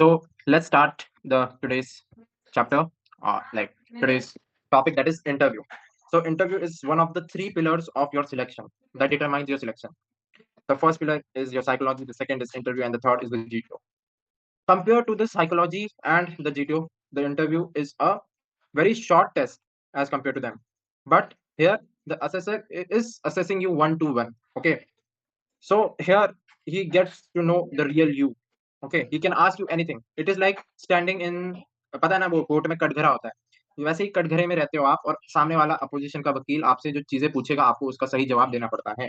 So let's start the today's chapter, today's topic, that is interview. So interview is one of the three pillars of your selection that determines your selection. The first pillar is your psychology, the second is interview, and the third is the GTO. Compared to the psychology and the GTO, the interview is a very short test as compared to them. But here the assessor is assessing you one to one. Okay, so here he gets to know the real you. Okay, he can ask you anything. It is like standing in, पता है ना वो court में कटघरा होता है, वैसे ही कटघरे में रहते हो आप, और सामने वाला अपोजिशन का वकील आपसे जो चीजें पूछेगा आपको उसका सही जवाब देना पड़ता है,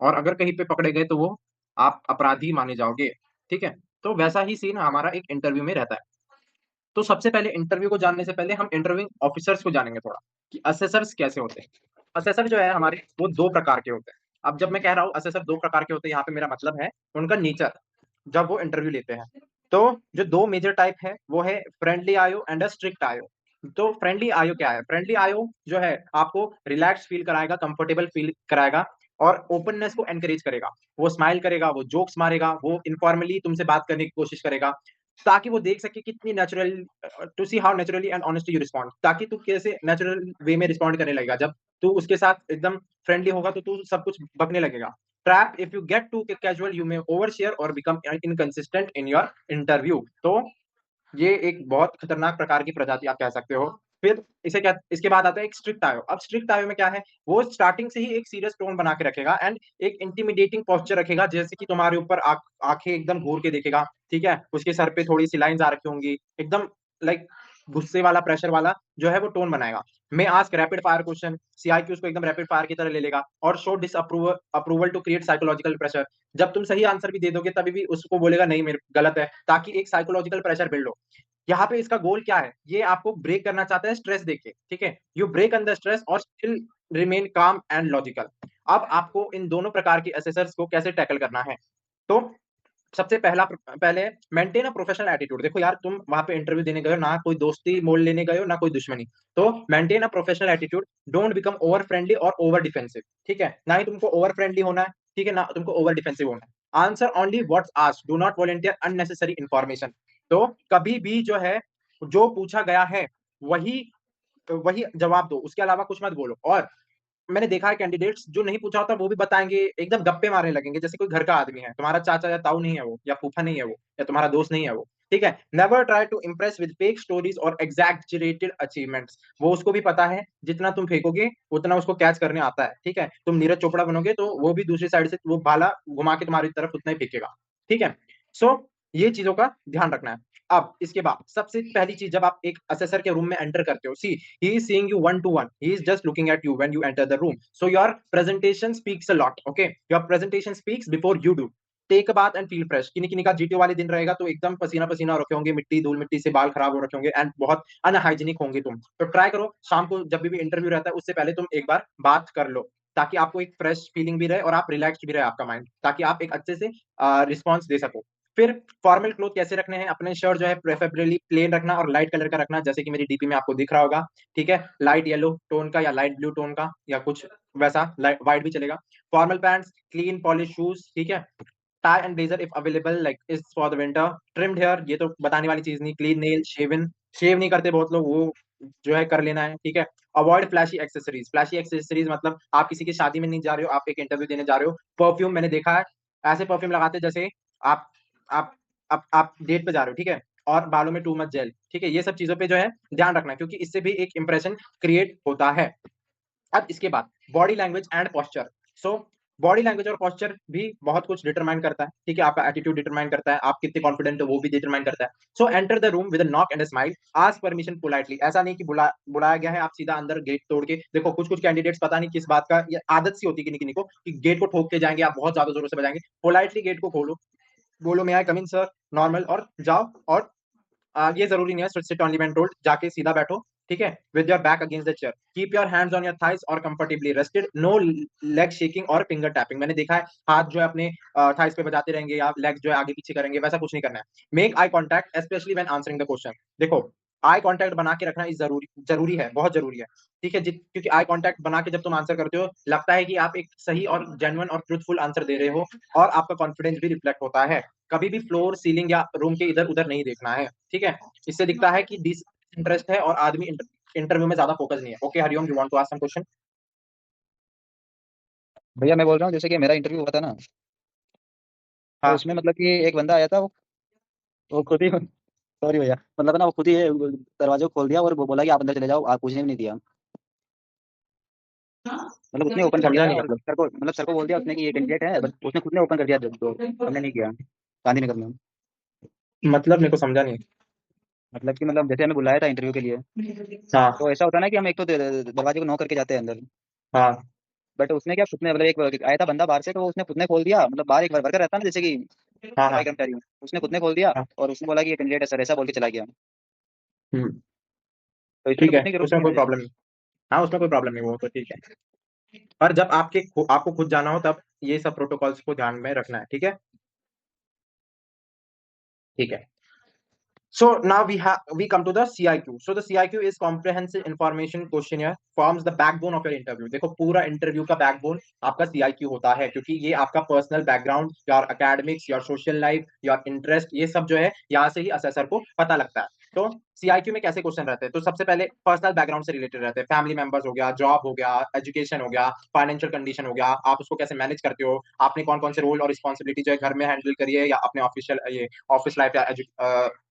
और अगर कहीं पे पकड़े गए तो वो आप अपराधी माने जाओगे। ठीक है, तो वैसा ही सीन हमारा एक इंटरव्यू में रहता है। तो सबसे पहले इंटरव्यू को जानने से पहले हम इंटरव्यूइंग ऑफिसर्स को जानेंगे थोड़ा, कि असेसर्स कैसे होते हैं। असेसर जो है हमारे, वो दो प्रकार के होते हैं। अब जब मैं कह रहा हूँ असेसर दो प्रकार के होते हैं, यहाँ पे मेरा मतलब है उनका नेचर, जब वो इंटरव्यू लेते हैं। तो जो दो मेजर टाइप है वो है फ्रेंडली आयो एंड स्ट्रिक्ट आयो। तो फ्रेंडली आयो क्या है? फ्रेंडली आयो जो है आपको रिलैक्स फील कराएगा, कंफर्टेबल फील कराएगा, और ओपननेस को एनकरेज करेगा। वो स्माइल करेगा, वो जोक्स मारेगा, वो इनफॉर्मली तुमसे बात करने की कोशिश करेगा, ताकि वो देख सके कितनी natural, to see how naturally and honestly you respond, ताकि तू कैसे नेचुरल वे में रिस्पॉन्ड करने लगेगा। जब तू उसके साथ एकदम फ्रेंडली होगा तो तू सब कुछ बकने लगेगा। Trap, if you get too casual you may over share or become inconsistent in your interview. तो ये एक बहुत खतरनाक प्रकार की प्रजाति आप कह सकते हो। फिर इसे क्या, इसके बाद आता है एक स्ट्रिक्ट आयो। अब स्ट्रिक्ट आयो में क्या है, वो स्टार्टिंग से ही एक सीरियस टोन बना के रखेगा एंड एक इंटिमिडेटिंग पोस्चर रखेगा, जैसे कि तुम्हारे ऊपर आंखें एकदम घूर के देखेगा। ठीक है, उसके सर पे थोड़ी सी लाइंस आ रखी होंगी, एकदम लाइक गुस्से वाला, प्रेशर वाला जो है वो टोन बनाएगा। May ask rapid fire question, CIQ उसको एकदम रैपिड फायर की तरह ले लेगा, और show disapproval approval to create psychological pressure. जब तुम सही आंसर भी दे दोगे तभी भी उसको बोलेगा नहीं मेरे गलत है, ताकि एक साइकोलॉजिकल प्रेशर बिल्ड हो। यहाँ पे इसका गोल क्या है, ये आपको ब्रेक करना चाहता है स्ट्रेस देके। ठीक है, यू ब्रेक अंडर स्ट्रेस और स्टिल रिमेन काम एंड लॉजिकल। अब आपको इन दोनों प्रकार के असेसर्स को कैसे टैकल करना है, तो सबसे पहले मेंटेन अ प्रोफेशनल एटीट्यूड। देखो यार, तुम वहां पे इंटरव्यू देने गए हो, ना कोई दोस्ती मोल लेने गए हो, ना कोई दुश्मनी। तो maintain a professional attitude, don't become over friendly और ओवर डिफेंसिव। ठीक है, ना ही तुमको ओवर फ्रेंडली होना है, ठीक है, ना तुमको ओवर डिफेंसिव होना है। Answer only what's asked, do not volunteer unnecessary information. तो कभी भी जो है, जो पूछा गया है वही वही जवाब दो, उसके अलावा कुछ मत बोलो। और मैंने देखा है कैंडिडेट्स जो नहीं पूछा होता वो भी बताएंगे, एकदम गप्पे मारने लगेंगे, जैसे कोई घर का आदमी है, तुम्हारा चाचा या ताऊ नहीं है वो, या फूफा नहीं है वो, या तुम्हारा दोस्त नहीं है वो। ठीक है, never try to impress with fake stories और एग्जैजरेटेड अचीवमेंट्स। वो उसको भी पता है जितना तुम फेंकोगे उतना उसको कैच करने आता है। ठीक है, तुम नीरज चोपड़ा बनोगे तो वो भी दूसरी साइड से वो भाला घुमा के तुम्हारी तरफ उतना ही फेंकेगा। ठीक है, सो ये चीजों का ध्यान रखना है। अब इसके बाद सबसे पहली चीज, जब आप एक असेसर के रूम में एंटर करते हो, सी he is seeing you one to one, he is just looking at you when you enter the room, so your presentation speaks a lot. Okay, your presentation speaks before you do. Take a bath and feel fresh. किन्हीं किन्हीं का GTO वाले दिन रहेगा तो एकदम पसीना पसीना हो रखे होंगे, मिट्टी धूल मिट्टी से बाल खराब हो रखे होंगे एंड बहुत अनहाइजीनिक होंगे तुम। तो ट्राई करो शाम को जब भी इंटरव्यू रहता है उससे पहले तुम एक बार बात कर लो, ताकि आपको एक फ्रेश फीलिंग भी रहे और आप रिलैक्स भी रहे आपका माइंड, ताकि आप एक अच्छे से रिस्पॉन्स दे सको। फिर फॉर्मल क्लोथ कैसे रखने हैं, अपने शर्ट जो है प्रेफरेबली प्लेन रखना और लाइट कलर का रखना, जैसे कि मेरी डीपी में आपको दिख रहा होगा। ठीक है, लाइट येलो टोन का या लाइट ब्लू टोन का, या कुछ वैसा लाइट व्हाइट भी चलेगा। Formal pants, clean polish shoes. ठीक है, tie and blazer if available, like is for the winter. Trimmed hair, ये तो बताने वाली चीज नहीं। क्लीन नेल, शेवन, शेव नहीं करते बहुत लोग, वो जो है कर लेना है। ठीक है, avoid flashy accessories. Flashy accessories मतलब आप किसी की शादी में नहीं जा रहे हो, आप एक इंटरव्यू देने जा रहे हो। परफ्यूम, मैंने देखा है ऐसे परफ्यूम लगाते जैसे आप आप आप डेट पे जा रहे हो। ठीक है, और बालों में टू मच जेल। ठीक है, ये सब चीजों पे जो है ध्यान रखना है, क्योंकि इससे भी एक इंप्रेशन क्रिएट होता है। अब इसके बाद body language and posture. So body language और पोस्चर भी बहुत कुछ डिटरमाइन करता है। ठीक है, आपका एटीट्यूड डिटरमाइन करता है, आप कितने कॉन्फिडेंट हो वो भी डिटरमाइन करता है। सो enter the room with a knock and a smile, ask permission politely. ऐसा नहीं कि बुलाया गया है आप सीधा अंदर गेट तोड़ के। देखो कुछ कुछ कैंडिडेट्स पता नहीं किस बात का, ये आदत सी होती है किन्हीं किन्हीं को, कि गेट को ठोक के जाएंगे, आप बहुत ज्यादा जोरों से बजाएंगे। पोलाइटली गेट को खोलो, बोलो मे आई कम इन सर, नॉर्मल, और जाओ। और ये जरूरी नहीं है सिट ऑनली व्हेन टोल्ड, जाके सीधा बैठो। ठीक है, with your back against the chair, keep your hands on your thighs और comfortably rested, no leg shaking or finger tapping. मैंने देखा है हाथ जो है अपने थाइज पे बजाते रहेंगे या लेग्स जो है आगे पीछे करेंगे, वैसा कुछ नहीं करना है। Make eye contact specially when answering the question. देखो आई कांटेक्ट बना के रखना इस जरूरी जरूरी है, बहुत जरूरी है। ठीक है, क्योंकि आई कांटेक्ट बना के जब तुम आंसर करते हो, लगता है कि आप एक सही और जेन्युइन और ट्रूथफुल आंसर दे रहे हो, और आपका कॉन्फिडेंस भी रिफ्लेक्ट होता है। कभी भी फ्लोर, सीलिंग या रूम के इधर उधर नहीं देखना है। ठीक है, इससे दिखता है कि डिस इंटरेस्ट है और आदमी इंटरव्यू में ज्यादा फोकस नहीं है। Okay Hariom, you want to ask some question? भैया मैं बोल रहा हूँ, जैसे कि मेरा इंटरव्यू हुआ था ना, तो हाँ। उसमें मतलब कि एक बंदा आया था, वो खुद ही सॉरी भैया, मतलब ना वो खुद ही दरवाजे को खोल दिया और वो बोला कि आप अंदर चले जाओ, आप पूछने भी नहीं दिया। मतलब उसने ओपन कर दिया समझा था नहीं। और सर को बोल दिया उसने कि ये कैंडिडेट है, बस उसने खुद ने ओपन कर दिया, तो हमने नहीं किया गांधीनगर में। मतलब मेरे को समझा नहीं। मतलब कि मतलब जैसे हमें बुलाया था इंटरव्यू के लिए, हाँ। तो ऐसा होता है ना कि हम एक तो दरवाजे को नॉक करके जाते हैं अंदर, हाँ। बट उसने क्या, खुद ने मतलब एक आया था बंदा बाहर से, तो उसने खुद ने खोल दिया, मतलब बाहर एक वर्कर रहता है ना, जैसे कि हाँ। सफाई हाँ। कर्मचारी हूँ, उसने खुद ने खोल दिया हाँ। और उसने बोला कि ये कैंडिडेट है सर, ऐसा बोल के चला गया। हम्म। तो इसमें तो ठीक है, पूछने की जरूरत उसमें नहीं है कोई ना जैसे। प्रॉब्लम नहीं। हाँ, उसमें कोई प्रॉब्लम नहीं, वो तो ठीक है। पर जब आपको खुद जाना हो, तब ये सब प्रोटोकॉल्स को ध्यान में रखना है। ठीक है। ठीक है। So now we come to the CIQ. So the CIQ is comprehensive information questionnaire, forms the backbone of your interview. देखो, पूरा इंटरव्यू का बैकबोन आपका CIQ होता है, क्योंकि ये आपका personal background, your academics, your social life, your interest, ये सब जो है यहाँ से ही असेसर को पता लगता है। तो सीआईक्यू में कैसे क्वेश्चन रहते हैं? तो सबसे पहले पर्सनल बैकग्राउंड से रिलेटेड रहते हैं, फैमिली मेंबर्स हो गया, जॉब हो गया, एजुकेशन हो गया, फाइनेंशियल कंडीशन हो गया, आप उसको कैसे मैनेज करते हो, आपने कौन कौन से रोल और रिस्पॉन्सिबिलिटी जो है घर में हैंडल करी है, या अपने ऑफिशियल ये ऑफिस लाइफ या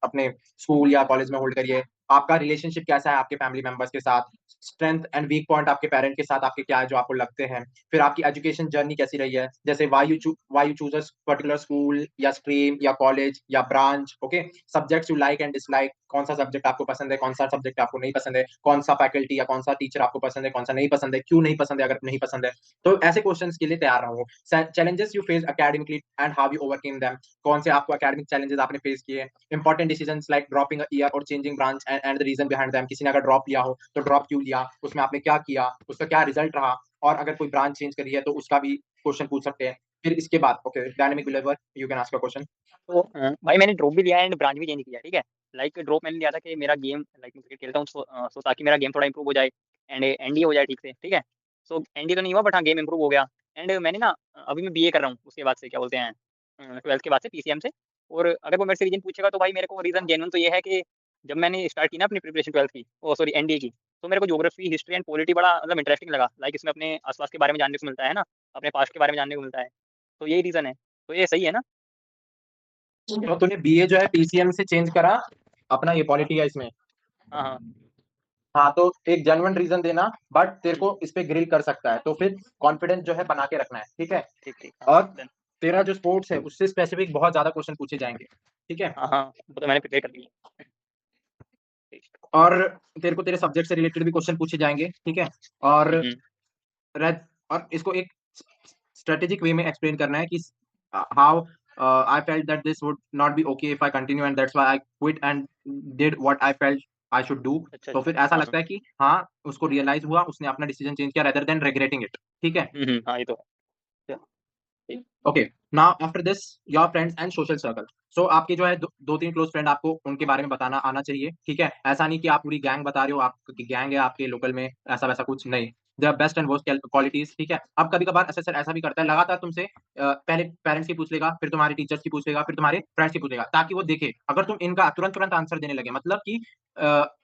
अपने स्कूल या कॉलेज में होल्ड करिए, आपका रिलेशनशिप कैसा है आपके फैमिली मेंबर्स के साथ, स्ट्रेंथ एंड वीक पॉइंट आपके पेरेंट के साथ आपके क्या है जो आपको लगते हैं, फिर आपकी एजुकेशन जर्नी कैसी रही है, जैसे why you choose a particular school या स्ट्रीम या कॉलेज या branch. Okay, subjects you like and dislike, कौन सा सब्जेक्ट आपको पसंद है, कौन सा सब्जेक्ट आपको नहीं पसंद है, कौन सा फैकल्टी या कौन सा टीचर आपको पसंद है, कौन सा नहीं पसंद है, क्यों नहीं पसंद है अगर नहीं पसंद है। तो ऐसे क्वेश्चंस के लिए तैयार रहो। Challenges you face academically and how you overcame them, कौन से आपको एकेडमिक चैलेंजेस आपने फेस किए, important decisions like dropping a year or changing branch and the reason behind them, किसी ने अगर ड्रॉप लिया हो तो ड्रॉप क्यों लिया, उसमें आपने क्या किया, उसका क्या रिजल्ट रहा, और अगर कोई ब्रांच चेंज करी है तो उसका भी क्वेश्चन पूछ सकते हैं। फिर इसके बाद okay, dynamic behaviour, you can ask a question. तो भाई मैंने ड्रॉप भी लिया है एंड ब्रांच भी चेंज किया है, ठीक है। लाइक ड्रॉप मैंने लिया था कि मेरा गेम, लाइक मैं क्रिकेट खेलता हूँ, सो ताकि मेरा गेम थोड़ा इंप्रूव हो जाए एंड एनडी हो जाए ठीक से, ठीक है। सो एनडी तो नहीं हुआ, बट हाँ गेम इंप्रूव हो गया। एंड मैंने ना अभी मैं बीए कर रहा हूँ, उसके बाद से क्या बोलते हैं, 12th के बाद से पीसीएम से। और अगर वो मेरे से रीजन पूछेगा तो भाई मेरे को रीजन जेन्युइन तो ये है कि जब मैंने स्टार्ट की ना अपनी प्रिपरेशन 12th की, ओ सॉरी एनडीए की, तो मेरे को ज्योग्राफी, हिस्ट्री एंड पॉलिटी बड़ा मतलब इंटरेस्टिंग लगा। लाइक इसमें अपने आसपास के बारे में जानने को मिलता है ना, अपने पास्ट के बारे में जानने को मिलता है। तो यही रीजन है, तो ये सही है ना। तो तूने बीए जो है पीसीएम से चेंज करा अपना ये पॉलिटी है इसमें। हाँ हाँ। हाँ, तो एक जेन्युइन रीजन देना, बट तेरे हम्म, को इस पे ग्रिल कर सकता है, तो फिर कॉन्फिडेंस जो है बना के रखना है। ठीक है। ठीक ठीक, हाँ और डन। तेरा जो स्पोर्ट्स है उससे स्पेसिफिक बहुत ज्यादा क्वेश्चन पूछे जाएंगे। ठीक है। हाँ हाँ, वो तो मैंने प्रिपेयर कर लिया। ठीक। और तेरे को तेरे सब्जेक्ट से रिलेटेड भी क्वेश्चन पूछे जाएंगे। ठीक है। और हम्म, और इसको एक स्ट्रेटेजिक वे में एक्सप्लेन करना है कि how I felt that this would not be okay if I continue and that's why I quit and did what I felt I should do. अच्छा तो अच्छा, फिर ऐसा हाँ हाँ। लगता है कि हाँ, उसको रियलाइज हुआ, उसने अपना डिसीजन चेंज किया रेदर देन रिग्रेटिंग इट। ठीक है। हाँ ये तो है। ठीक। Okay, now after this, your friends and social circle. So आपके जो है दो तीन क्लोज फ्रेंड, आपको उनके बारे में बताना आना चाहिए। ठीक है, ऐसा नहीं कि आप पूरी गैंग बता रहे हो, आपकी गैंग है आपके लोकल में, ऐसा वैसा कुछ नहीं। The best and worst qualities. ठीक है। अब कभी कभार असेसर ऐसा भी करता है, लगातार तुमसे पहले पेरेंट्स की पूछ लेगा, फिर तुम्हारे टीचर्स की पूछ लेगा, फिर तुम्हारे फ्रेंड्स की पूछ लेगा, ताकि वो देखे अगर तुम इनका तुरंत तुरंत आंसर देने लगे, मतलब कि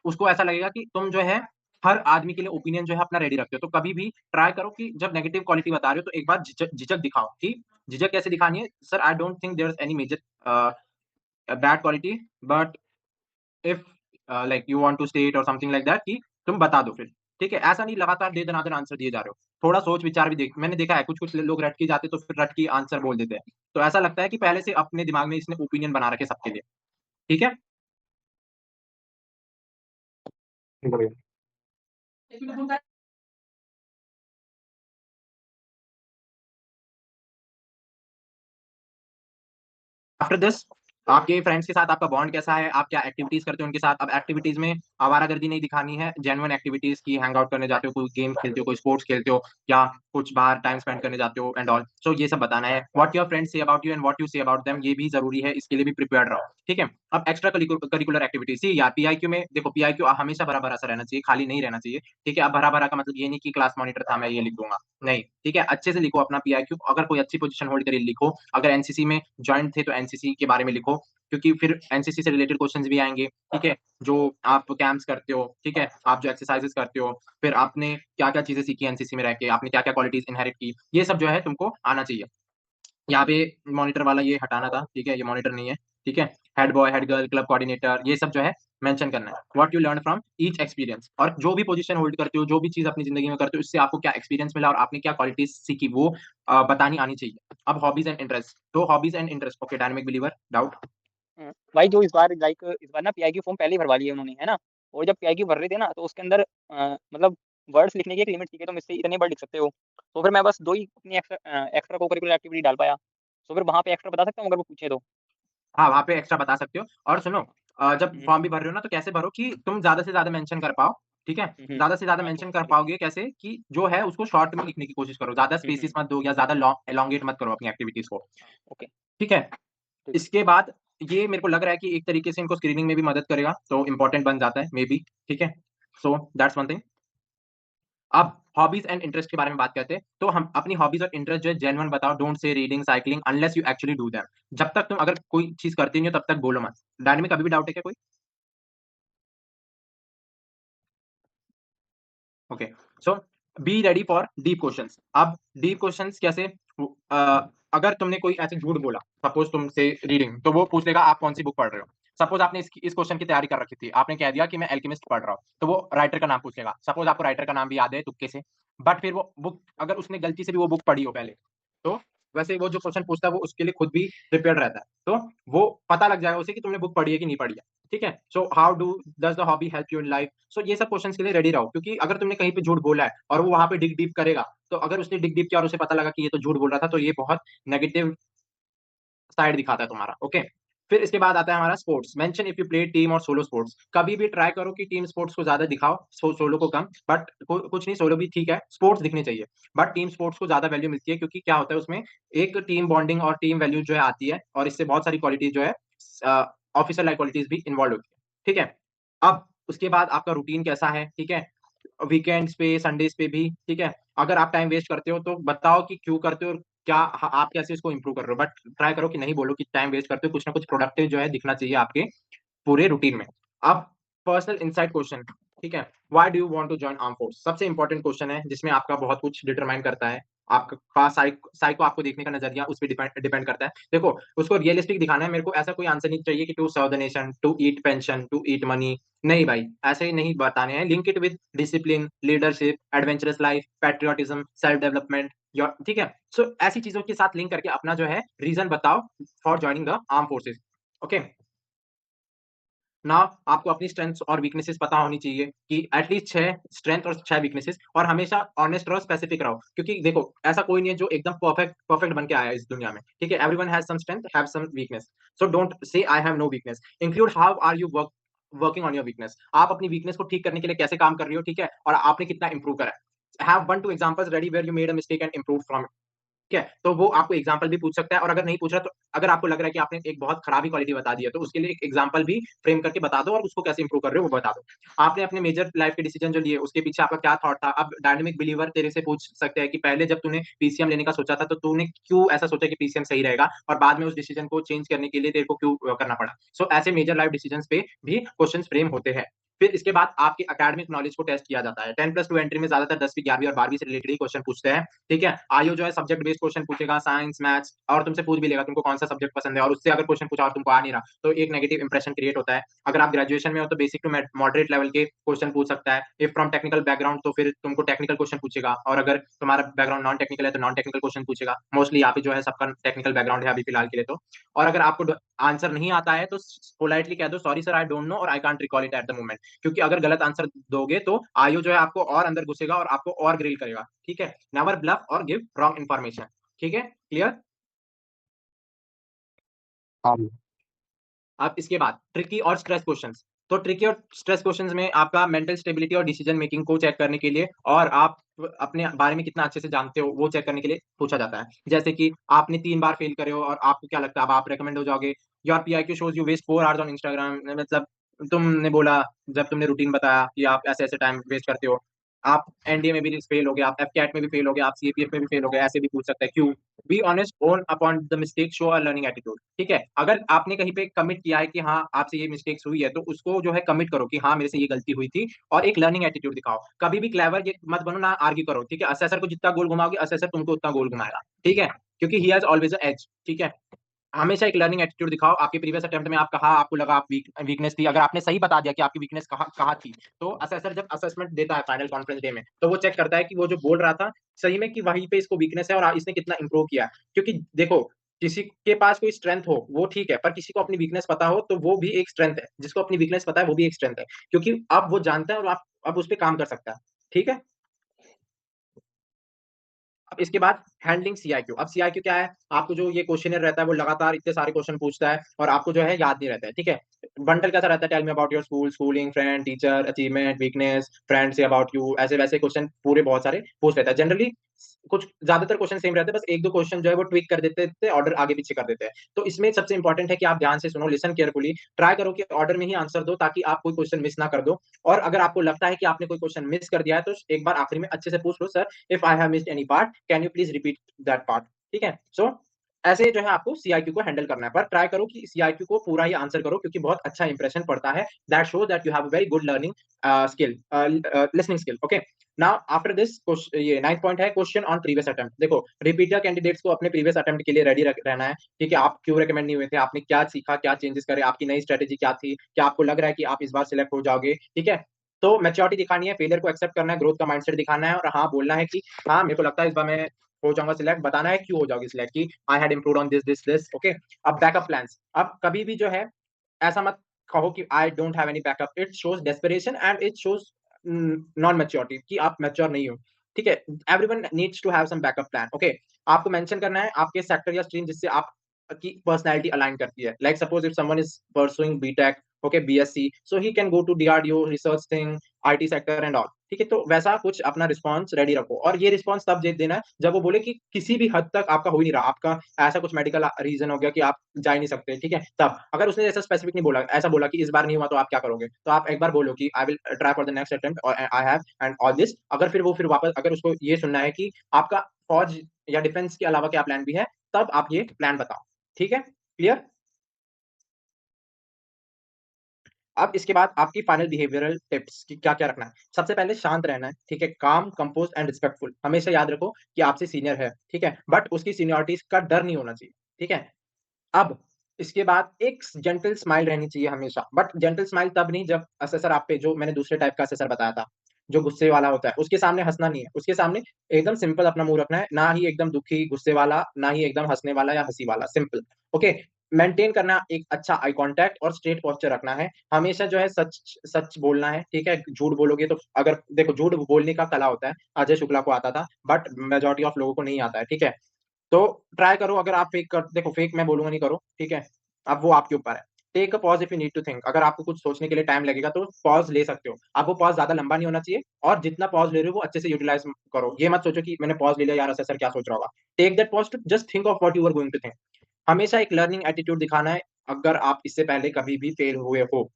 उसको ऐसा लगेगा कि तुम जो है हर आदमी के लिए ओपिनियन जो है अपना रेडी रखते हो। तो कभी भी ट्राई करो कि जब नेगेटिव क्वालिटी बता रहे हो तो एक बार झिझक झिझक दिखाओ कि झिझक कैसे दिखानी है, sir I don't think there is any major bad quality, but if like you want to state और समथिंग लाइक दैट, कि तुम बता दो फिर। ठीक है, ऐसा नहीं लगातार दे दनादन आंसर दिए जा रहे हो, थोड़ा सोच विचार भी देख। मैंने देखा है कुछ कुछ लोग रट के जाते तो फिर रट के आंसर बोल देते हैं, तो ऐसा लगता है कि पहले से अपने दिमाग में इसने ओपिनियन बना रखे सबके लिए। ठीक है। आफ्टर दिस, आपके फ्रेंड्स के साथ आपका बॉन्ड कैसा है, आप क्या एक्टिविटीज करते हो उनके साथ। अब एक्टिविटीज में आवारागर्दी नहीं दिखानी है, जेन्युइन एक्टिविटीज की, हैंग आउट करने जाते हो, कोई गेम खेलते हो, कोई स्पोर्ट्स खेलते हो, या कुछ बाहर टाइम स्पेंड करने जाते हो एंड ऑल। सो ये सब बताना है। व्हाट योर फ्रेंड्स से about you and what you say about them, ये भी जरूरी है, इसके लिए भी प्रिपेयर्ड रहो। ठीक है। अब एक्स्ट्रा करिकुलर एक्टिविटी, सी यार पीआईक्यू में देखो, पीआईक्यू हमेशा भरा भरा सा रहना चाहिए, खाली नहीं रहना चाहिए। ठीक है, अब भरा भरा का मतलब ये नहीं कि क्लास मॉनिटर था मैं ये लिख दूंगा, नहीं। ठीक है, अच्छे से लिखो अपना पीआईक्यू, अगर कोई अच्छी पोजीशन होल्ड करी लिखो, अगर एनसीसी में ज्वाइन थे तो एनसीसी के बारे में लिखो, क्योंकि फिर एनसीसी से रिलेटेड क्वेश्चंस भी आएंगे। ठीक है, जो आप कैंप्स करते हो, ठीक है, आप जो एक्सरसाइजेस करते हो, फिर आपने क्या क्या चीजें सीखी एनसीसी में रह के, आपने क्या क्या क्वालिटीज इनहेरिट की, ये सब जो है तुमको आना चाहिए। यहाँ पे मॉनिटर वाला ये हटाना था, ठीक है, ये मॉनिटर नहीं है। ठीक है, head boy, head girl, club coordinator, ये सब जो है मेंशन करना है। What you learn from each experience, और जो भी पोजीशन होल्ड करते हो, जो भी चीज अपनी जिंदगी में करते हो, इससे आपको क्या एक्सपीरियंस मिला और आपने क्या क्वालिटीज सीखी, वो बतानी आनी चाहिए। अब हॉबीज एंड इंटरेस्ट, तो hobbies and interest, okay, dynamic believer, doubt. भाई जो इस बार ना पीआईक्यू फॉर्म पहले ही भरवा लिए उन्होंने, है ना। और जब पीआईक्यू भर रहे थे ना, तो उसके अंदर मतलब वर्ड्स लिखने की एक लिमिट थी कि तुम इससे इतने वर्ड लिख सकते हो। तो फिर मैं बस 2 ही अपनी एक्स्ट्रा को करिकुलर एक्टिविटी डाल पाया। तो फिर वहाँ पे एक्स्ट्रा बता सकता हूँ अगर वो पूछे तो? हाँ, वहाँ पे एक्स्ट्रा बता सकते हो। और सुनो, जब हुँ, फॉर्म भी भर रहे हो ना, तो कैसे भरो कि तुम ज्यादा से ज्यादा मेंशन कर पाओ। ठीक है, हुँ, हुँ। ज्यादा से ज्यादा हाँ, मेंशन कर ठीक। पाओगे कैसे, कि जो है उसको शॉर्ट में लिखने की कोशिश करो, ज्यादा हुँ, स्पेसिस हुँ। मत दो या ज्यादा लॉन्ग एलोंगेट मत करो अपनी एक्टिविटीज को। हाँ, ओके, ठीक है, ठीक। इसके बाद ये मेरे को लग रहा है कि एक तरीके से इनको स्क्रीनिंग में भी मदद करेगा, तो इंपॉर्टेंट बन जाता है मे बी। ठीक है, सो दैट्स वन थिंग। अब हॉबीज एंड इंटरेस्ट के बारे में बात करते हैं, तो हम अपनी हॉबीज और इंटरेस्ट जो है जेन्युइन बताओ, don't say reading cycling unless you actually do them. जब तक तुम अगर कोई चीज करते नहीं हो तब तक बोलो मत। डायनेमिक अभी भी डाउट है क्या कोई? Okay, so be ready for deep questions. अब डीप क्वेश्चंस कैसे, अगर तुमने कोई ऐसे झूठ बोला, सपोज तुमसे रीडिंग, तो वो पूछ लेगा आप कौन सी बुक पढ़ रहे हो। सपोज आपने इस क्वेश्चन की तैयारी कर रखी थी, आपने कह दिया कि मैं एल्केमिस्ट पढ़ रहा हूँ, तो वो राइटर का नाम पूछ लेगा। सपोज आपको राइटर का नाम भी याद है तुक्के से, बट फिर वो बुक, अगर उसने गलती से भी वो बुक पढ़ी हो पहले, तो वैसे वो जो क्वेश्चन पूछता है वो उसके लिए खुद भी प्रिपेयर्ड रहता है, तो वो पता लग जाएगा उसे कि तुमने बुक पढ़ी है कि नहीं पढ़ी है। ठीक है, so how do does the hobby help you in life. So ये सब क्वेश्चंस के लिए रेडी रहो, क्योंकि अगर तुमने कहीं पे झूठ बोला है और वो वहां पे डिग डीप करेगा, तो अगर उसने डिग डीप किया और उसे पता लगा कि ये तो झूठ बोल रहा था, तो ये बहुत नेगेटिव साइड दिखाता है तुम्हारा। ओके, फिर इसके बाद आता है हमारा sports. Mention if you play team और सोलो स्पोर्ट्स। कभी भी ट्राई करो कि टीम स्पोर्ट्स को ज्यादा दिखाओ, सोलो को कम, बट कुछ नहीं, सोलो भी ठीक है, स्पोर्ट्स दिखने चाहिए, बट टीम स्पोर्ट्स को ज्यादा वैल्यू मिलती है, क्योंकि क्या होता है उसमें एक टीम बॉन्डिंग और टीम वैल्यू जो है आती है, और इससे बहुत सारी क्वालिटीज जो है, ऑफिसर लाइक क्वालिटीज भी इन्वॉल्व होती है। ठीक है, अब उसके बाद आपका रूटीन कैसा है। ठीक है, वीकेंड्स पे, संडेज पे भी। ठीक है, अगर आप टाइम वेस्ट करते हो तो बताओ कि क्यों करते हो, और क्या आप कैसे इसको इंप्रूव कर रहे हो, बट ट्राई करो कि नहीं बोलो कि टाइम वेस्ट करते हो, कुछ ना कुछ प्रोडक्टिव जो है दिखना चाहिए आपके पूरे रूटीन में। अब पर्सनल इनसाइट क्वेश्चन। ठीक है, why do you want to join arm force, सबसे इंपॉर्टेंट क्वेश्चन है, जिसमें आपका बहुत कुछ डिटरमाइन करता है। आपका साइको आपको देखने का नजरिया उस पर डिपेंड डिपेंड करता है। देखो, उसको रियलिस्टिक दिखाना है, मेरे को ऐसा कोई आंसर नहीं चाहिए कि to serve the nation, to eat pension, to eat money. नहीं भाई, ऐसे ही नहीं बताने हैं। Link it with discipline, leadership, adventurous life, patriotism, self development. Your, ठीक है, सो ऐसी चीजों के साथ लिंक करके अपना जो है रीजन बताओ for joining the arm forces. Okay, ना आपको अपनी स्ट्रेंथ्स और वीकनेसेस पता होनी चाहिए, कि एटलीस्ट 6 स्ट्रेंथ और 6 वीकनेसेस, और हमेशा ऑनेस्ट रहो, स्पेसिफिक रहो, क्योंकि देखो ऐसा कोई नहीं है जो एकदम परफेक्ट परफेक्ट बन के आया है इस दुनिया में। ठीक है, everyone has some strength, have some weakness, so don't say I have no weakness. Include how are you working on your weakness, आप अपनी वीकनेस को ठीक करने के लिए कैसे काम कर रही हो, ठीक है, और आपने कितना इंप्रूव करा है। Have 1 2 examples ready where you made a mistake and improve from. ठीक है, तो वो आपको एग्जाम्पल भी पूछ सकता है, और अगर नहीं पूछ रहा तो अगर आपको लग रहा है कि आपने एक बहुत खराब ही क्वालिटी बता दी है, तो उसके लिए एक एग्जाम्पल भी फ्रेम करके बता दो, और उसको कैसे इंप्रूव कर रहे हो वो बता दो। आपने अपने मेजर लाइफ के डिसीजन जो लिए उसके पीछे आपका क्या थॉट था। अब डायनेमिक बिलीवर तेरे से पूछ सकते हैं कि पहले जब तूने पीसीएम लेने का सोचा था, तो तूने क्यों ऐसा सोचा कि पीसीएम सही रहेगा, और बाद में उस डिसीजन को चेंज करने के लिए तेरे को क्यों करना पड़ा। सो ऐसे मेजर लाइफ डिसीजन पे भी क्वेश्चन फ्रेम होते हैं। फिर इसके बाद आपके एकेडमिक नॉलेज को टेस्ट किया जाता है। 10+2 एंट्री में ज्यादातर 10वीं 11वीं और 12वीं से रिलेटेड ही क्वेश्चन पूछते हैं। ठीक है, आईओ जो है सब्जेक्ट बेस्ड क्वेश्चन पूछेगा, साइंस मैथ्स, और तुमसे पूछ भी लेगा तुमको कौन सा सब्जेक्ट पसंद है, और उससे अगर क्वेश्चन पूछा और तुमको आ नहीं रहा, तो एक नेगेटिव इंप्रेशन क्रिएट होता है। अगर आप ग्रेजुएशन में हो तो बेसिक टू मॉडरेट लेवल के क्वेश्चन पूछ सकता है। इफ फ्रॉम टेक्निकल बैकग्राउंड तो फिर तुमको टेक्निकल क्वेश्चन पूछेगा, और अगर तुम्हारा बैकग्राउंड नॉन टेक्निकल है तो नॉन टेक्निकल क्वेश्चन पूछेगा। मोस्टली यहाँ पे जो है सबका टेक्निकल बैकग्राउंड है अभी फिलहाल के लिए तो। और अगर आपको आंसर नहीं आता है तो पोलाइटली कह दो sorry sir, I don't know, or I can't recall it at the moment, क्योंकि अगर गलत आंसर दोगे तो आयु जो है आपको और अंदर घुसेगा और आपको और ग्रिल करेगा। ठीक है, नेवर ब्लफ और गिव रॉन्ग इन्फॉर्मेशन। ठीक है, क्लियर। हाँ, अब इसके बाद ट्रिकी और स्ट्रेस क्वेश्चंस। तो ट्रिकी और स्ट्रेस क्वेश्चंस में आपका मेंटल स्टेबिलिटी और डिसीजन मेकिंग को चेक करने के लिए और आप अपने बारे में कितना अच्छे से जानते हो वो चेक करने के लिए पूछा जाता है। जैसे कि आपने 3 बार फेल करे हो और आपको क्या लगता है अब आप रिकमेंड हो जाओगे? Your PIQ shows you waste 4 hours on Instagram, मतलब तुमने बोला जब तुमने रूटीन बताया कि आप ऐसे-ऐसे टाइम वेस्ट करते हो। आप एनडीए में भी फेल हो गए, आप एफकैट में भी फेल हो गए, आप सीपीएफ में भी फेल हो गए, ऐसे भी पूछ सकता है, क्यों? Be honest, own upon the mistake, show a learning attitude. ठीक है? अगर आपने कहीं पे कमिट किया है कि हाँ, आपसे ये मिस्टेक्स हुई है, तो उसको जो है कमिट करो कि हाँ, मेरे से ये गलती हुई थी और एक लर्निंग एटीट्यूड दिखाओ। कभी भी क्लेवर ये मत बनो, ना आर्ग्यू करो, ठीक है? असेसर को जितना गोल घुमाओगे, असेसर तुमको उतना गोल घुमाएगा, ठीक है? क्योंकि he has always a edge, ठीक है? हमेशा एक लर्निंग एटीट्यूड दिखाओ। आपके प्रीवियस अटेम्प्ट में आप कहाँ आपको लगा आप वीकनेस थी, अगर आपने सही बता दिया कि आपकी वीकनेस कहाँ कहाँ थी, तो असेसर जब असेसमेंट देता है फाइनल कॉन्फ्रेंस डे में, तो वो चेक करता है कि वो जो बोल रहा था, सही में कि वहीं पे इसको वीकनेस है और इसने कितना इम्प्रूव किया है। क्योंकि देखो, किसी के पास कोई स्ट्रेंथ हो, वो ठीक है, पर किसी को अपनी वीकनेस पता हो, तो वो भी एक स्ट्रेंथ है। जिसको अपनी वीकनेस पता है, वो भी एक स्ट्रेंथ है। क्योंकि अब वो जानता है और आप अब उस पे काम कर सकता है। ठीक है? अब इसके बाद हैंडलिंग सीआईक्यू। अब सीआईक्यू क्या है? आपको जो ये क्वेश्चनर रहता है वो लगातार इतने सारे क्वेश्चन पूछता है और आपको जो है याद नहीं रहता है, ठीक है? बंडल कैसा रहता है? Tell me about your school, schooling, friend, teacher, achievement, weakness, friend से अबाउट यू, ऐसे-वैसे क्वेश्चन पूरे बहुत सारे पूछ लेता है। जनरली कुछ ज्यादातर क्वेश्चन सेम रहते हैं, बस 1-2 क्वेश्चन जो है वो ट्विक कर देते थे, ऑर्डर आगे-पीछे कर देते हैं। तो इसमें सबसे इंपॉर्टेंट है कि आप ध्यान से सुनो, लिसन केयरफुली, ट्राई करो कि ऑर्डर में ही आंसर दो ताकि आप कोई क्वेश्चन मिस ना कर दो। और अगर आपको लगता है कि आपने कोई क्वेश्चन मिस कर दिया है, तो एक बार आखिरी में अच्छे से पूछ लो, sir if I have missed any part, can you please repeat that part? ठीक है? सो ऐसे जो है आपको सीआईक्यू को हैंडल करना है, पर ट्राई करो कि सीआईक्यू को पूरा ही आंसर करो क्योंकि बहुत अच्छा इंप्रेशन पड़ता है। That shows that you have a very good learning skill, listening skill. Okay, now after this ये 9th पॉइंट है, क्वेश्चन ऑन प्रीवियस अटेम्प्ट। देखो, रिपीटर कैंडिडेट्स को अपने प्रीवियस अटेम्प्ट के लिए रेडी रहना है। ठीक है? आप क्यों रिकमेंड नहीं हुए थे, आपने क्या सीखा, क्या चेंजेस करे, आपकी नई स्ट्रेटेजी क्या थी, क्या आपको लग रहा है कि आप इस बार सिलेक्ट हो जाओगे? ठीक है? तो मैच्योरिटी दिखानी है, फेलियर को एक्सेप्ट करना है, ग्रोथ का माइंडसेट दिखाना है और हाँ बोलना है कि हाँ, मेरे को लगता है इस बार मैं हो जाऊंगा सिलेक्ट। बताना है क्यों हो जाओगे सिलेक्ट, कि I had improved on this. Okay, अब बैकअप प्लान्स। अब कभी भी जो है ऐसा मत कहो कि I don't have any backup. It shows desperation and it shows non maturity, कि आप मैच्योर नहीं हो। ठीक है? Everyone needs to have some backup plan. Okay, आपको मेंशन करना है आपके सेक्टर या स्ट्रीम जिससे आप की पर्सनैलिटी अलाइन करती है। Like suppose if someone is pursuing BTech, okay, BSc, so he can go to DRDO, research thing, IT sector and all. ठीक है? तो वैसा कुछ अपना रिस्पॉन्स रेडी रखो और ये रिस्पॉन्स तब दे देना है जब वो बोले कि किसी भी हद तक आपका हो ही नहीं रहा, आपका ऐसा कुछ मेडिकल रीजन हो गया कि आप जा ही नहीं सकते। ठीक है? तब अगर उसने ऐसा स्पेसिफिक नहीं बोला, ऐसा बोला कि इस बार नहीं हुआ तो आप क्या करोगे, तो आप एक बार बोलो कि I will try for the next attempt और I have and all this. अगर फिर वो फिर वापस अगर उसको ये सुनना है कि आपका फौज या डिफेंस के अलावा क्या प्लान भी है, तब आप ये प्लान बताओ। ठीक है? क्लियर? अब इसके बाद आपकी फाइनल बिहेवियरल टिप्स कि क्या-क्या रखना है। सबसे पहले शांत रहना है, ठीक है? काम, कंपोज़्ड एंड रिस्पेक्टफुल। हमेशा याद रखो कि आपसे सीनियर है, ठीक है? बट उसकी सीनियरिटी का डर नहीं होना चाहिए, ठीक है? अब इसके बाद एक जेंटल स्माइल रहनी चाहिए हमेशा, बट जेंटल स्माइल तब नहीं जब असेसर आप पे, जो मैंने दूसरे टाइप का असेसर बताया था, जो गुस्से वाला होता है, उसके सामने हँसना नहीं है। उसके सामने एकदम सिंपल अपना मुँह रखना है, ना ही एकदम दुखी, गुस्से वाला, ना ही एकदम हँसने वाला या हँसी वाला, सिंपल। ओके? मेंटेन करना एक अच्छा आई कॉन्टैक्ट और स्ट्रेट पोस्चर रखना है। हमेशा जो है सच सच बोलना है, ठीक है? झूठ बोलोगे तो अगर देखो, झूठ बोलने का कला होता है, अजय शुक्ला को आता था, बट मेजॉरिटी ऑफ लोगों को नहीं आता है, ठीक है? तो ट्राई करो, अगर आप फेक कर देखो, फेक मैं बोलूँगा नहीं करो, ठीक है? अब वो आपके ऊपर है। Take a pause if you need to think. अगर आपको कुछ सोचने के लिए टाइम लगेगा तो पॉज़ ले सकते हो। अब वो पॉज़ ज़्यादा लंबा नहीं होना चाहिए और जितना पॉज़ ले रहे हो वो अच्छे से यूटिलाइज़ करो। ये मत सोचो कि मैंने पॉज़ ले लिया, यार असेसर क्या सोच रहा होगा। Take that pause to just think of what you are going to think. हमेशा एक लर्निंग एटीट्यूड दिखाना है, अगर आप इससे पहले कभी भी फेल हुए हो।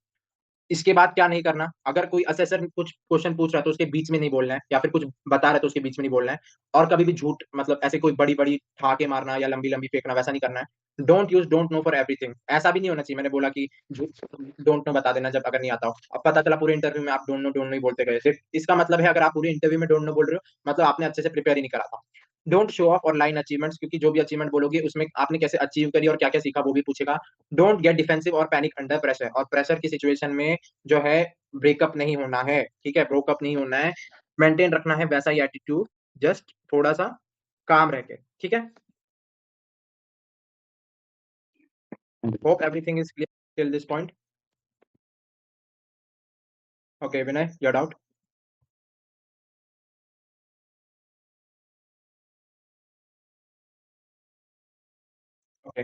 इसके बाद क्या नहीं करना, अगर कोई असेसर कुछ क्वेश्चन पूछ रहा है तो उसके बीच में नहीं बोलना है, या फिर कुछ बता रहा है तो उसके बीच में नहीं बोलना है। और कभी भी झूठ, मतलब ऐसे कोई बड़ी-बड़ी ठहाके मारना या लंबी-लंबी फेंकना, वैसा नहीं करना है। Don't use don't know for everything. ऐसा भी नहीं होना चाहिए, मैंने बोला कि झूठ डोंट नो बता देना जब अगर नहीं आता हो। अब पता चला पूरे इंटरव्यू में आप डोंट नो ही बोलते गए। सिर्फ इसका मतलब है, अगर आप पूरे इंटरव्यू में डोंट नो बोल रहे हो, मतलब आपने अच्छे से प्रिपेयर ही नहीं करा था। डोंट शो ऑफ और लाइन अचीवमेंट्स, क्योंकि जो भी अचीवमेंट बोलोगे उसमें आपने कैसे अचीव करी और क्या-क्या सीखा वो भी पूछेगा। डोंट गेट डिफेंसिव और पैनिक अंडर प्रेशर, और प्रेशर की सिचुएशन में जो है ब्रेकअप नहीं होना है, ठीक है? ब्रोकअप नहीं होना है, मेंटेन रखना है वैसा ही एटीट्यूड, जस्ट थोड़ा-सा काम रह के, ठीक है? Hope everything is clear till this point. Okay, Vinay, your doubt? Okay.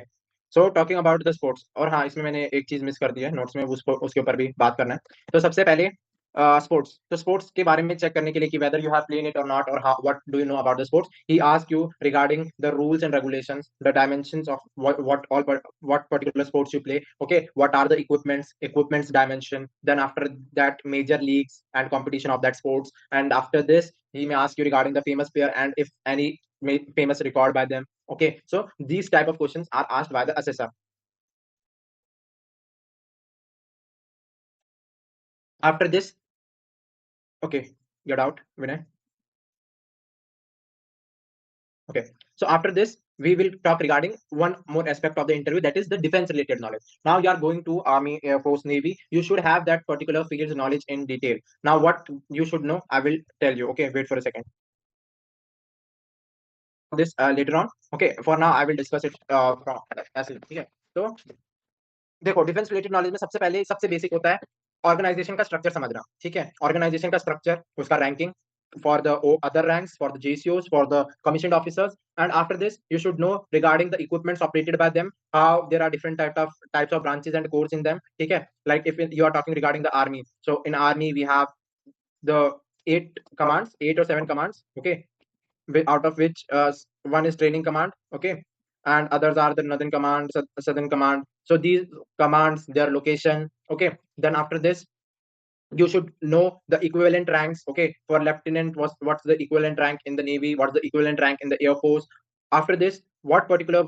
So talking about the sports, और हाँ इसमें मैंने एक चीज मिस कर दी है नोट्स में, उसके ऊपर भी बात करना है। तो सबसे पहले स्पोर्ट्स, तो स्पोर्ट्स के बारे में चेक करने के लिए कि whether you have played it और नॉट, और what do you know about the sports, he ask you regarding the rules and regulations, the dimensions of what particular sports you play, okay, what are the equipments dimension, then after that major leagues and competition of that sports, and after this he may ask you regarding the famous player and if any famous record by them. Okay, so these type of questions are asked by the assessor. After this, okay, get out, Vinay. Okay, so after this, we will talk regarding one more aspect of the interview, that is the defense related knowledge. Now you are going to Army, Air Force, Navy. You should have that particular field's knowledge in detail. Now, what you should know, I will tell you. Okay, wait for a second. This later on. Okay, for now, I will discuss it from ऐसे, ठीक है? तो देखो, defence related knowledge में सबसे पहले सबसे basic होता है ऑर्गेनाइजेशन का स्ट्रक्चर समझना, ठीक है? ऑर्गेनाइजेशन का स्ट्रक्चर, उसका ranking for the other ranks, for the JCOs, for the commissioned officers, and after this you should know regarding the equipments operated by them, how there are different types of branches and corps in them, ठीक है? Like if you are talking regarding the army, so in army we have the 8 or 7 commands, okay, out of which one is training command, okay, and others are the northern command, southern command. So these commands, their location, okay. Then after this, you should know the equivalent ranks, okay. For lieutenant, what's the equivalent rank in the navy, what's the equivalent rank in the air force. After this, what particular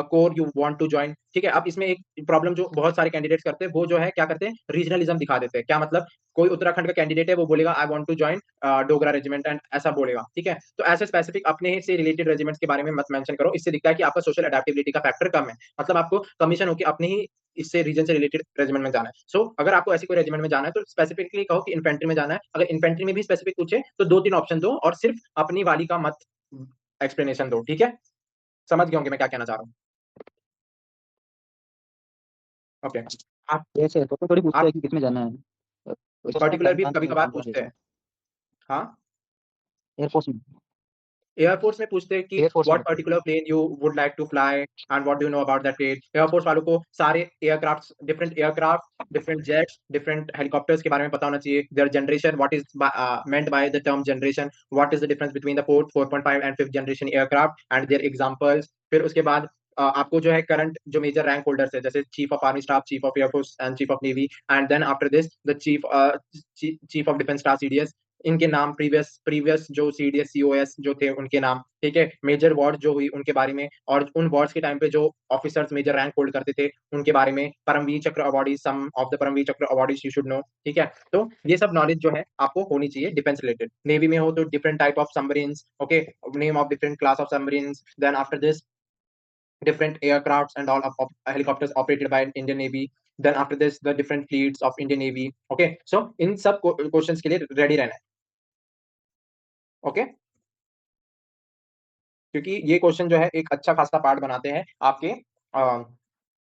corps you want to join, ठीक है? अब इसमें एक problem जो बहुत सारे candidates करते हैं, वो जो है क्या करते हैं, रीजनलिज्म दिखा देते हैं। क्या मतलब, कोई उत्तराखंड का कैंडिडेट है, वो बोलेगा I want to join Dogra regiment and ऐसा बोलेगा, ठीक है? तो ऐसे स्पेसिफिक अपने से रिलेटेड रेजिमेंट्स के बारे में मत मेंशन करो, इससे दिखता है कि आपका सोशल अडेप्टेबिलिटी का फैक्टर कम है, मतलब आपको कमीशन होकर अपने ही इससे रीजन से रिलेटेड रेजिमेंट में जाना है। सो अगर आपको ऐसी कोई रेजिमेंट में जाना है तो स्पेसिफिकली कहो कि इन्फेंट्री में जाना है। अगर इन्फेंट्री में भी स्पेसिफिक पूछे तो 2-3 ऑप्शन दो और सिर्फ अपनी वाली का मत एक्सप्लेनेशन दो, ठीक है? समझ गए होंगे मैं क्या कहना चाह रहा हूँ? ओके, आप जैसे तो थोड़ी पूछते हैं कि किसमें जाना है, पर्टिकुलर भी कभी कभार पूछते हैं। हाँ, एयरफोर्स में, एयरफोर्स में पूछते हैं कि एयरफोर्स में what particular plane you would like to fly and what do you know about that plane. Air force वालों को सारे aircraft, different jets, different helicopters के बारे में पता होना चाहिए। Their generation, what is meant by the term generation, what is the difference between the 4.5 and 5th generation aircraft and their examples. फिर उसके बाद आपको जो है करंट जो मेजर रैंक होल्डर्स है, जैसे chief of army staff, chief of air force and chief of navy, and then after this the chief of defence staff, CDS, इनके नाम, प्रीवियस जो सीडीएस सीओएस जो थे उनके नाम, ठीक है? मेजर वॉर्ड जो हुई उनके बारे में, और उन वॉर्ड्स के टाइम पे जो ऑफिसर्स मेजर रैंक होल्ड करते थे उनके बारे में। Param Vir Chakra awardees, some of the Param Vir Chakra awardees you should know, ठीक है? तो ये सब नॉलेज जो है आपको होनी चाहिए डिफेंस रिलेटेड। नेवी में हो तो different type of submarines, okay, name of different class of submarines, then after this different aircrafts and all of helicopters operated by Indian Navy. Then after this, the different fleets of Indian Navy. Okay, so इन सब questions के लिए ready रहना है, okay? क्योंकि ये question जो है एक अच्छा खासा पार्ट बनाते हैं आपके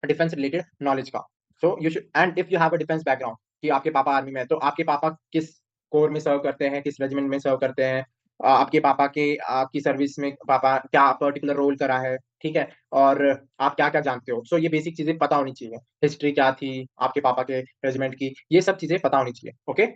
डिफेंस रिलेटेड नॉलेज का। So you should, and if you have a defence background, कि आपके पापा आर्मी में है, तो आपके पापा किस कोर में सर्व करते हैं, किस रेजिमेंट में सर्व करते हैं, आपके पापा के आपकी सर्विस में पापा क्या पर्टिकुलर रोल करा है, ठीक है? और आप क्या क्या जानते हो। सो ये बेसिक चीजें पता होनी चाहिए, हिस्ट्री क्या थी आपके पापा के रेजिमेंट की, ये सब चीजें पता होनी चाहिए, okay?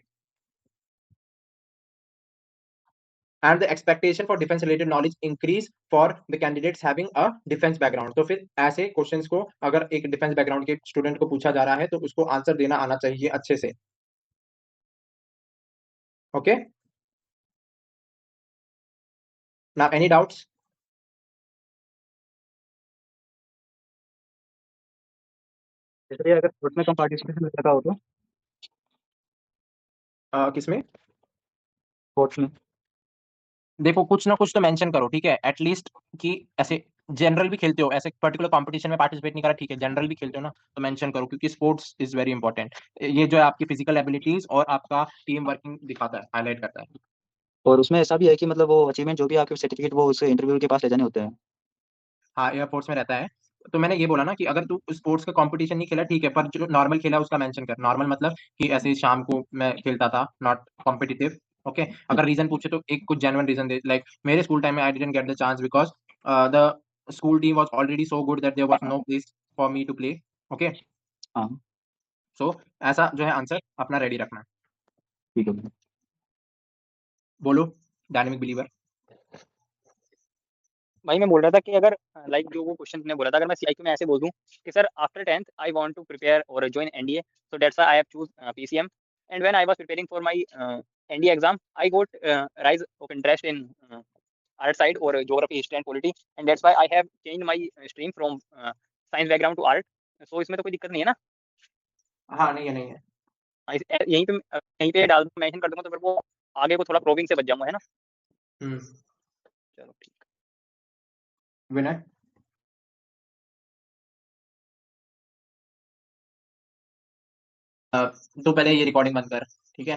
and the expectation for defense related knowledge increase for the candidates having a defense background। तो फिर ऐसे क्वेश्चंस को अगर एक डिफेंस बैकग्राउंड के स्टूडेंट को पूछा जा रहा है तो उसको आंसर देना आना चाहिए अच्छे से, ओके? Now any doubts? जैसे अगर स्पोर्ट्स में कम पार्टिसिपेशन लगा हो तो किसमें? स्पोर्ट्स में देखो, कुछ ना कुछ तो मेंशन करो, ठीक है? एटलीस्ट कि ऐसे जनरल भी खेलते हो, ऐसे पर्टिकुलर कंपटीशन में पार्टिसिपेट नहीं करा, ठीक है, जनरल भी खेलते हो ना, तो मेंशन करो, क्योंकि स्पोर्ट्स इज वेरी इंपॉर्टेंट। ये जो है आपकी फिजिकल एबिलिटीज और आपका टीम वर्किंग दिखाता है, हाईलाइट करता है। और उसमें ऐसा भी है कि मतलब वो अचीवमेंट जो भी आपके सर्टिफिकेट वो उसके इंटरव्यू के पास ले जाने होते हैं। हाँ, एयरफोर्स में रहता है। तो मैंने ये बोला ना कि अगर तू स्पोर्ट्स का कंपटीशन नहीं खेला, ठीक है, पर जो नॉर्मल खेला उसका मेंशन कर। नॉर्मल मतलब कि ऐसे शाम को मैं खेलता था, नॉट कॉम्पिटिटिव, ओके? अगर रीजन पूछे तो एक कुछ जेन्युइन रीजन दे, लाइक मेरे स्कूल टाइम में I didn't get the chance because the school team was already so good that there was no place for me to play, okay. हाँ so ऐसा जो है आंसर अपना रेडी रखना है। ठीक है। बोलो डायनेमिक बिलीवर। भाई मैं बोल रहा था कि अगर लाइक जो वो क्वेश्चन तुमने बोला था, अगर मैं सीआईक्यू में ऐसे बोल दूं कि sir after 10th I want to prepare और join NDA, so that's why I have choose PCM, and when I was preparing for my NDA exam I got rise of interest in art side और geography history and polity, and that's why I have changed my stream from science background to art. So इसमें तो कोई दिक्कत नहीं है ना? हाँ, नहीं है, नहीं है। यहीं पे कहीं पे डाल मेंशन कर दूंगा तो फिर वो आगे को थोड़ा प्रोबिंग से बच जाऊंगा, है ना? हम्म। चलो ठीक। विनय, तो पहले ये रिकॉर्डिंग बंद कर, ठीक है।